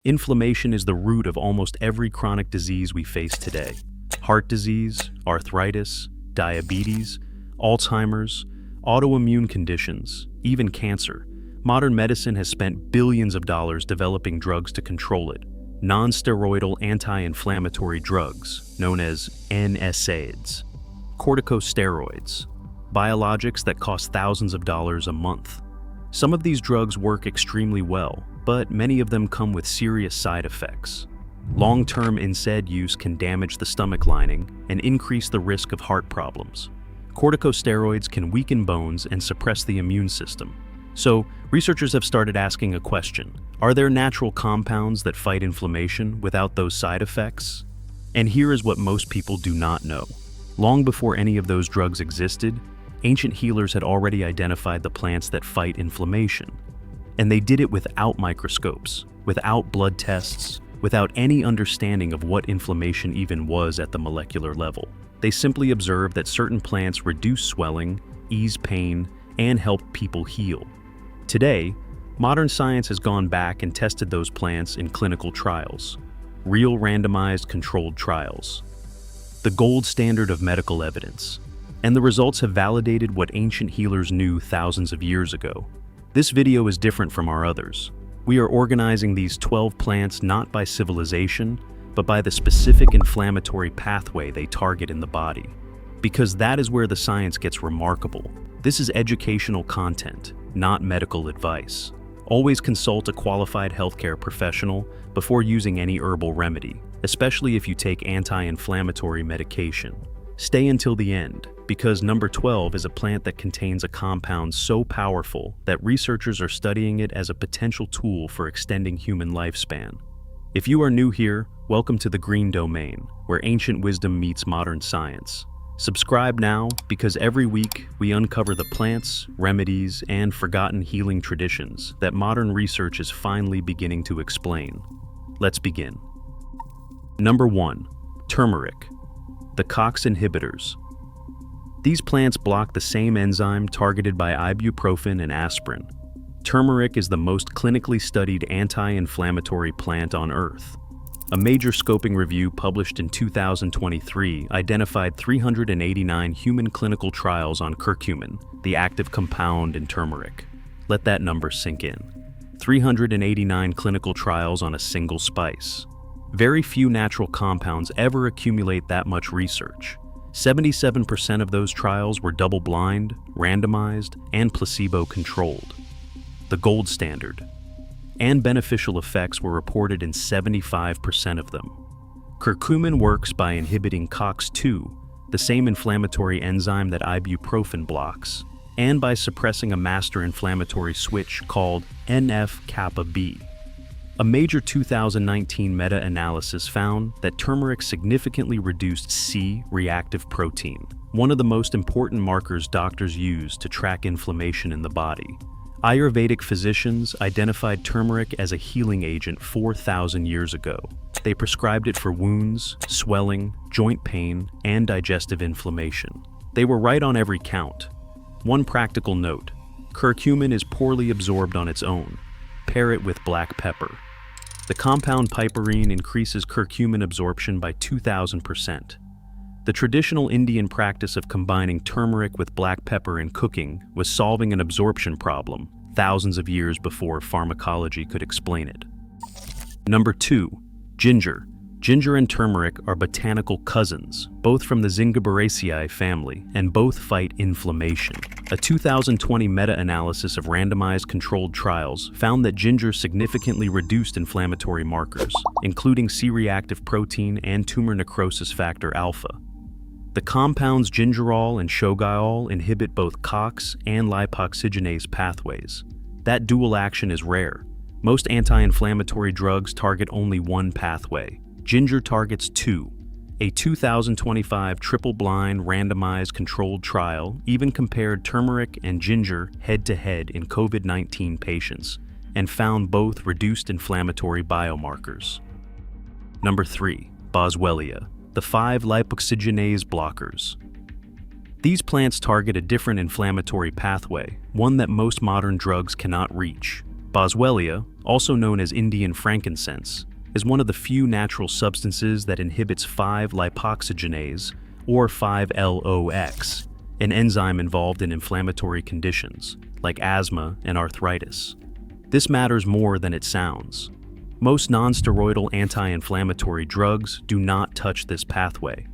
Inflammation is the root of almost every chronic disease we face today. Heart disease, arthritis, diabetes, Alzheimer's, autoimmune conditions, even cancer. Modern medicine has spent billions of dollars developing drugs to control it. Non-steroidal anti-inflammatory drugs, known as NSAIDs, corticosteroids, biologics that cost thousands of dollars a month. Some of these drugs work extremely well, but many of them come with serious side effects. Long-term NSAID use can damage the stomach lining and increase the risk of heart problems. Corticosteroids can weaken bones and suppress the immune system. So, researchers have started asking a question: are there natural compounds that fight inflammation without those side effects? And here is what most people do not know. Long before any of those drugs existed, ancient healers had already identified the plants that fight inflammation. And they did it without microscopes, without blood tests, without any understanding of what inflammation even was at the molecular level. They simply observed that certain plants reduce swelling, ease pain, and help people heal. Today, modern science has gone back and tested those plants in clinical trials, real randomized controlled trials, the gold standard of medical evidence. And the results have validated what ancient healers knew thousands of years ago. This video is different from our others. We are organizing these 12 plants not by civilization, but by the specific inflammatory pathway they target in the body. Because that is where the science gets remarkable. This is educational content, not medical advice. Always consult a qualified healthcare professional before using any herbal remedy, especially if you take anti-inflammatory medication. Stay until the end, because number 12 is a plant that contains a compound so powerful that researchers are studying it as a potential tool for extending human lifespan. If you are new here, welcome to the Green Domain, where ancient wisdom meets modern science. Subscribe now, because every week we uncover the plants, remedies, and forgotten healing traditions that modern research is finally beginning to explain. Let's begin. Number 1. Turmeric. The COX inhibitors. These plants block the same enzyme targeted by ibuprofen and aspirin. Turmeric is the most clinically studied anti-inflammatory plant on Earth. A major scoping review published in 2023 identified 389 human clinical trials on curcumin, the active compound in turmeric. Let that number sink in. 389 clinical trials on a single spice. Very few natural compounds ever accumulate that much research. 77% of those trials were double-blind, randomized, and placebo-controlled. The gold standard. And beneficial effects were reported in 75% of them. Curcumin works by inhibiting COX-2, the same inflammatory enzyme that ibuprofen blocks, and by suppressing a master inflammatory switch called NF-kappa-B. A major 2019 meta-analysis found that turmeric significantly reduced C-reactive protein, one of the most important markers doctors use to track inflammation in the body. Ayurvedic physicians identified turmeric as a healing agent 4,000 years ago. They prescribed it for wounds, swelling, joint pain, and digestive inflammation. They were right on every count. One practical note: curcumin is poorly absorbed on its own. Pair it with black pepper. The compound piperine increases curcumin absorption by 2,000%. The traditional Indian practice of combining turmeric with black pepper in cooking was solving an absorption problem thousands of years before pharmacology could explain it. Number 2. Ginger. Ginger and turmeric are botanical cousins, both from the Zingiberaceae family, and both fight inflammation. A 2020 meta-analysis of randomized controlled trials found that ginger significantly reduced inflammatory markers, including C-reactive protein and tumor necrosis factor alpha. The compounds gingerol and shogaol inhibit both COX and lipoxygenase pathways. That dual action is rare. Most anti-inflammatory drugs target only one pathway. Ginger targets two. A 2025 triple-blind randomized controlled trial even compared turmeric and ginger head-to-head in COVID-19 patients and found both reduced inflammatory biomarkers. Number 3. Boswellia. The 5 lipoxygenase blockers. These plants target a different inflammatory pathway, one that most modern drugs cannot reach. Boswellia, also known as Indian frankincense, is one of the few natural substances that inhibits 5-lipoxygenase, or 5-LOX, an enzyme involved in inflammatory conditions, like asthma and arthritis. This matters more than it sounds. Most non-steroidal anti-inflammatory drugs do not touch this pathway.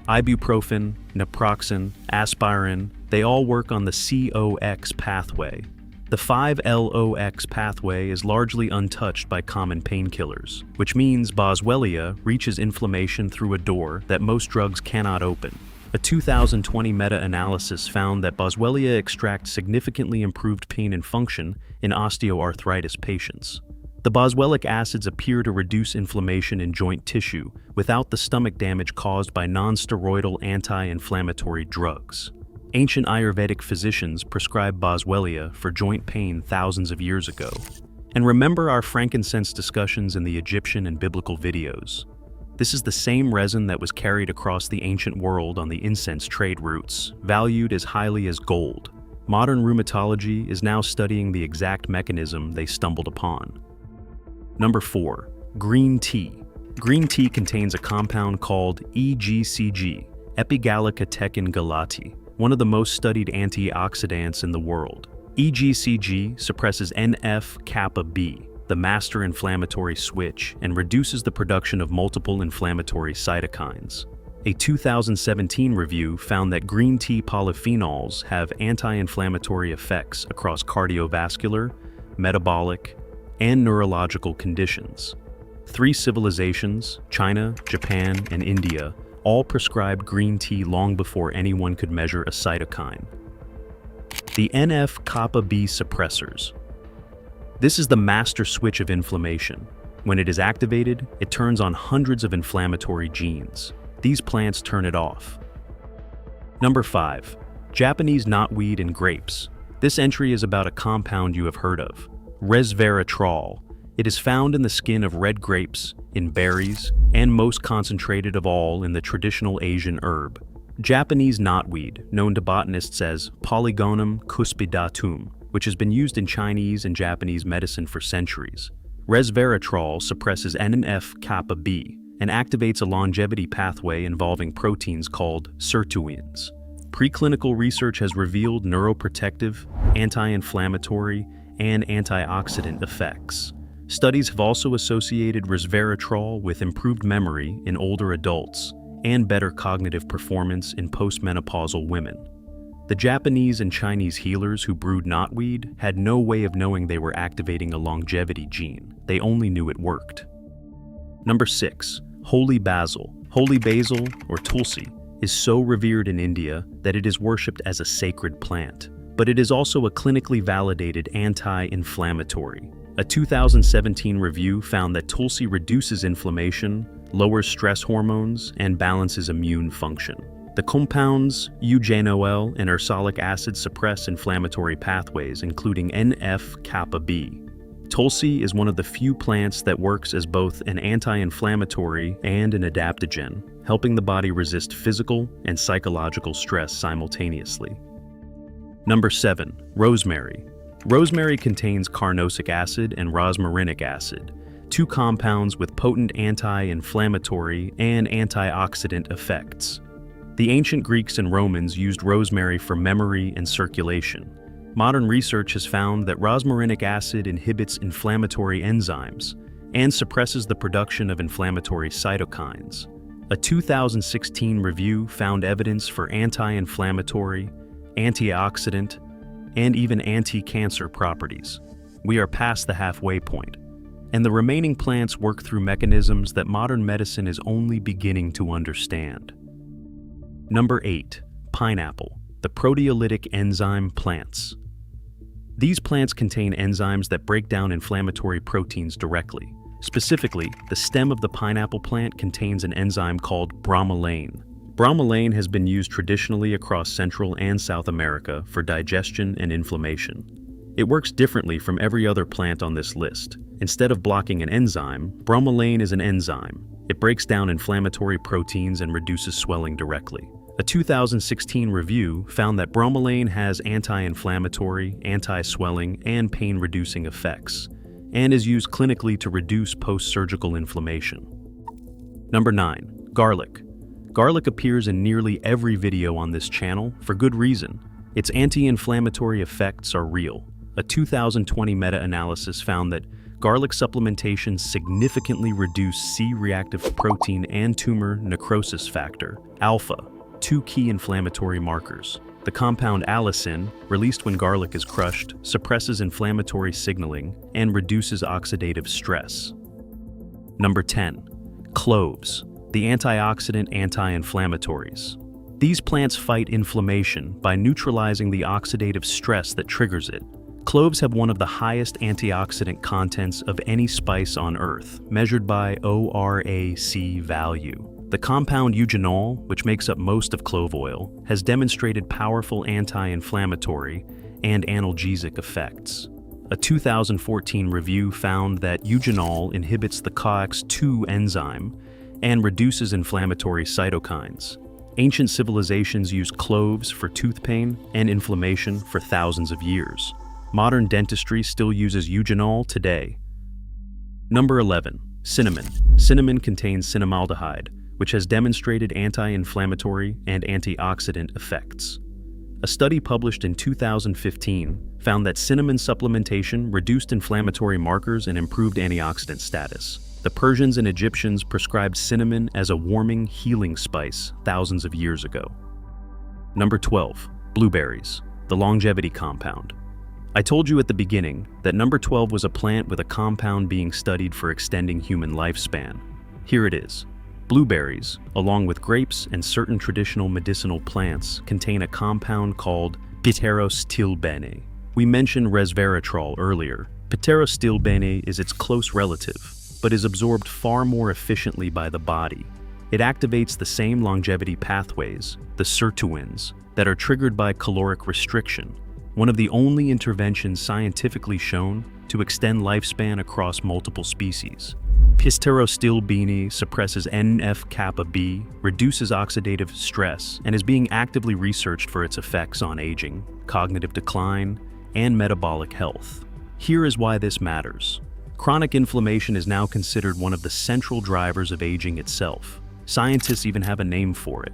Ibuprofen, naproxen, aspirin, they all work on the COX pathway. The 5-LOX pathway is largely untouched by common painkillers, which means Boswellia reaches inflammation through a door that most drugs cannot open. A 2020 meta-analysis found that Boswellia extracts significantly improved pain and function in osteoarthritis patients. The boswellic acids appear to reduce inflammation in joint tissue without the stomach damage caused by non-steroidal anti-inflammatory drugs. Ancient Ayurvedic physicians prescribed Boswellia for joint pain thousands of years ago. And remember our frankincense discussions in the Egyptian and biblical videos. This is the same resin that was carried across the ancient world on the incense trade routes, valued as highly as gold. Modern rheumatology is now studying the exact mechanism they stumbled upon. Number 4. Green tea. Green tea contains a compound called EGCG, epigallocatechin galati, one of the most studied antioxidants in the world. EGCG suppresses NF-kappa-B, the master inflammatory switch, and reduces the production of multiple inflammatory cytokines. A 2017 review found that green tea polyphenols have anti-inflammatory effects across cardiovascular, metabolic, and neurological conditions. 3 civilizations, China, Japan, and India, all prescribed green tea long before anyone could measure a cytokine. The NF-kappa-B suppressors. This is the master switch of inflammation. When it is activated, it turns on hundreds of inflammatory genes. These plants turn it off. Number 5. Japanese knotweed and grapes. This entry is about a compound you have heard of, resveratrol. It is found in the skin of red grapes, in berries, and most concentrated of all in the traditional Asian herb. Japanese knotweed, known to botanists as Polygonum cuspidatum, which has been used in Chinese and Japanese medicine for centuries. Resveratrol suppresses NF-kappa-B and activates a longevity pathway involving proteins called sirtuins. Preclinical research has revealed neuroprotective, anti-inflammatory, and antioxidant effects. Studies have also associated resveratrol with improved memory in older adults and better cognitive performance in postmenopausal women. The Japanese and Chinese healers who brewed knotweed had no way of knowing they were activating a longevity gene. They only knew it worked. Number 6. Holy basil. Holy basil, or Tulsi, is so revered in India that it is worshipped as a sacred plant. But it is also a clinically validated anti-inflammatory. A 2017 review found that Tulsi reduces inflammation, lowers stress hormones, and balances immune function. The compounds eugenol and ursolic acid suppress inflammatory pathways, including NF-kappa-B. Tulsi is one of the few plants that works as both an anti-inflammatory and an adaptogen, helping the body resist physical and psychological stress simultaneously. Number 7. Rosemary. Rosemary contains carnosic acid and rosmarinic acid, 2 compounds with potent anti-inflammatory and antioxidant effects. The ancient Greeks and Romans used rosemary for memory and circulation. Modern research has found that rosmarinic acid inhibits inflammatory enzymes and suppresses the production of inflammatory cytokines. A 2016 review found evidence for anti-inflammatory, antioxidant, and even anti-cancer properties. We are past the halfway point, and the remaining plants work through mechanisms that modern medicine is only beginning to understand. Number 8. Pineapple, the proteolytic enzyme plants. These plants contain enzymes that break down inflammatory proteins directly. Specifically, the stem of the pineapple plant contains an enzyme called bromelain. Bromelain has been used traditionally across Central and South America for digestion and inflammation. It works differently from every other plant on this list. Instead of blocking an enzyme, bromelain is an enzyme. It breaks down inflammatory proteins and reduces swelling directly. A 2016 review found that bromelain has anti-inflammatory, anti-swelling, and pain-reducing effects, and is used clinically to reduce post-surgical inflammation. Number 9. Garlic. Garlic appears in nearly every video on this channel for good reason. Its anti-inflammatory effects are real. A 2020 meta-analysis found that garlic supplementation significantly reduced C-reactive protein and tumor necrosis factor, alpha, two key inflammatory markers. The compound allicin, released when garlic is crushed, suppresses inflammatory signaling and reduces oxidative stress. Number 10. Cloves, the antioxidant anti-inflammatories. These plants fight inflammation by neutralizing the oxidative stress that triggers it. Cloves have one of the highest antioxidant contents of any spice on Earth, measured by ORAC value. The compound eugenol, which makes up most of clove oil, has demonstrated powerful anti-inflammatory and analgesic effects. A 2014 review found that eugenol inhibits the COX-2 enzyme and reduces inflammatory cytokines. Ancient civilizations used cloves for tooth pain and inflammation for thousands of years. Modern dentistry still uses eugenol today. Number 11. Cinnamon. Cinnamon contains cinnamaldehyde, which has demonstrated anti-inflammatory and antioxidant effects. A study published in 2015 found that cinnamon supplementation reduced inflammatory markers and improved antioxidant status. The Persians and Egyptians prescribed cinnamon as a warming, healing spice thousands of years ago. Number 12. Blueberries, the longevity compound. I told you at the beginning that number 12 was a plant with a compound being studied for extending human lifespan. Here it is. Blueberries, along with grapes and certain traditional medicinal plants, contain a compound called pterostilbene. We mentioned resveratrol earlier. Pterostilbene is its close relative, but is absorbed far more efficiently by the body. It activates the same longevity pathways, the sirtuins, that are triggered by caloric restriction, one of the only interventions scientifically shown to extend lifespan across multiple species. Pterostilbene suppresses NF-kappa-B, reduces oxidative stress, and is being actively researched for its effects on aging, cognitive decline, and metabolic health. Here is why this matters. Chronic inflammation is now considered one of the central drivers of aging itself. Scientists even have a name for it: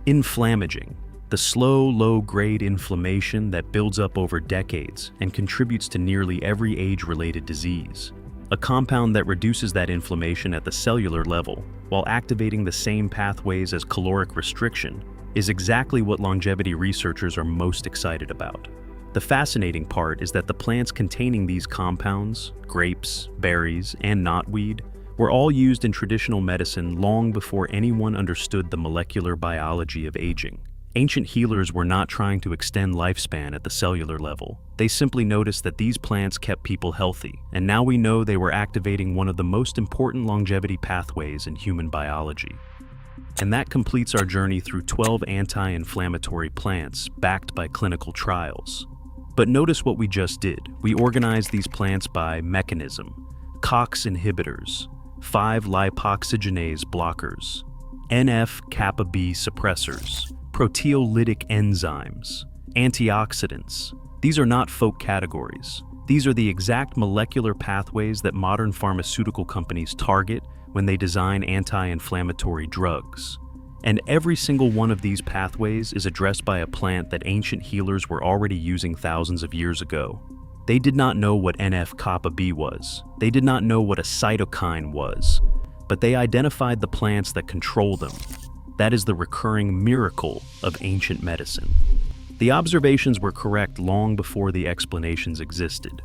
inflammaging, the slow, low-grade inflammation that builds up over decades and contributes to nearly every age-related disease. A compound that reduces that inflammation at the cellular level while activating the same pathways as caloric restriction is exactly what longevity researchers are most excited about. The fascinating part is that the plants containing these compounds, grapes, berries, and knotweed, were all used in traditional medicine long before anyone understood the molecular biology of aging. Ancient healers were not trying to extend lifespan at the cellular level. They simply noticed that these plants kept people healthy, and now we know they were activating one of the most important longevity pathways in human biology. And that completes our journey through 12 anti-inflammatory plants backed by clinical trials. But notice what we just did. We organized these plants by mechanism: COX inhibitors, 5 lipoxygenase blockers, NF-kappa-B suppressors, proteolytic enzymes, antioxidants. These are not folk categories. These are the exact molecular pathways that modern pharmaceutical companies target when they design anti-inflammatory drugs. And every single one of these pathways is addressed by a plant that ancient healers were already using thousands of years ago. They did not know what NF-kappa-B was. They did not know what a cytokine was, but they identified the plants that control them. That is the recurring miracle of ancient medicine. The observations were correct long before the explanations existed.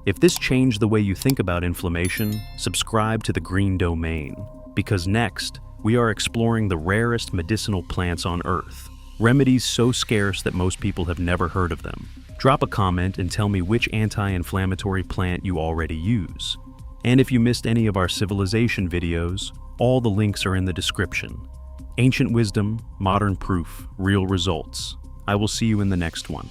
If this changed the way you think about inflammation, subscribe to the Green Domain, because next, we are exploring the rarest medicinal plants on Earth, remedies so scarce that most people have never heard of them. Drop a comment and tell me which anti-inflammatory plant you already use. And if you missed any of our civilization videos, all the links are in the description. Ancient wisdom, modern proof, real results. I will see you in the next one.